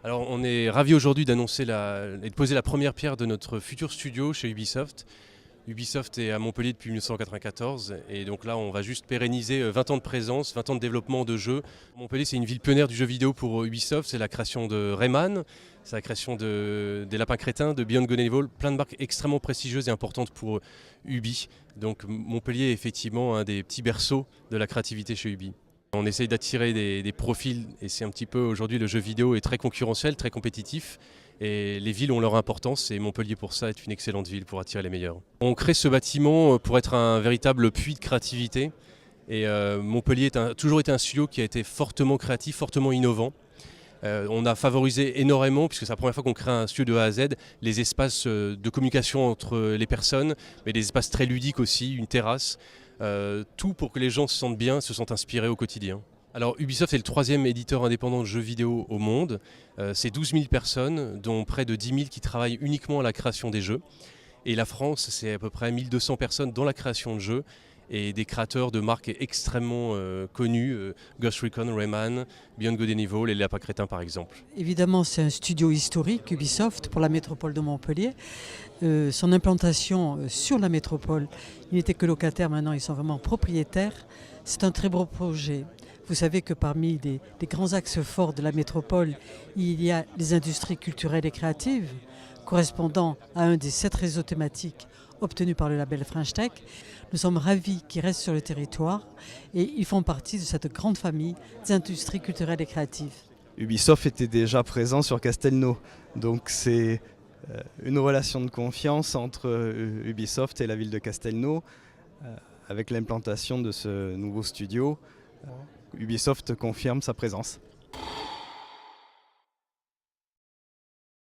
Alors, on est ravis aujourd'hui d'annoncer et de poser la première pierre de notre futur studio chez Ubisoft. Ubisoft est à Montpellier depuis 1994 et donc là on va juste pérenniser 20 ans de présence, 20 ans de développement de jeux. Montpellier, c'est une ville pionnière du jeu vidéo pour Ubisoft, c'est la création de Rayman, c'est la création des Lapins Crétins, de Beyond Good and Evil, plein de marques extrêmement prestigieuses et importantes pour Ubi. Donc Montpellier est effectivement un des petits berceaux de la créativité chez Ubi. On essaye d'attirer des profils et c'est un petit peu aujourd'hui le jeu vidéo est très concurrentiel, très compétitif. Et les villes ont leur importance et Montpellier pour ça est une excellente ville pour attirer les meilleurs. On crée ce bâtiment pour être un véritable puits de créativité et Montpellier a toujours été un studio qui a été fortement créatif, fortement innovant. On a favorisé énormément, puisque c'est la première fois qu'on crée un studio de A à Z, les espaces de communication entre les personnes, mais des espaces très ludiques aussi, une terrasse, tout pour que les gens se sentent bien, se sentent inspirés au quotidien. Alors Ubisoft est le troisième éditeur indépendant de jeux vidéo au monde. C'est 12 000 personnes, dont près de 10 000 qui travaillent uniquement à la création des jeux. Et la France, c'est à peu près 1200 personnes dans la création de jeux et des créateurs de marques extrêmement connus, Ghost Recon, Rayman, Beyond Good and Evil et les Lapins Crétins par exemple. Évidemment, c'est un studio historique, Ubisoft, pour la métropole de Montpellier. Son implantation sur la métropole, ils n'étaient que locataires, maintenant ils sont vraiment propriétaires. C'est un très beau projet. Vous savez que parmi les grands axes forts de la métropole, il y a les industries culturelles et créatives, correspondant à un des 7 réseaux thématiques obtenus par le label French Tech. Nous sommes ravis qu'ils restent sur le territoire et ils font partie de cette grande famille des industries culturelles et créatives. Ubisoft était déjà présent sur Castelnau, donc c'est une relation de confiance entre Ubisoft et la ville de Castelnau. Avec l'implantation de ce nouveau studio, Ubisoft confirme sa présence.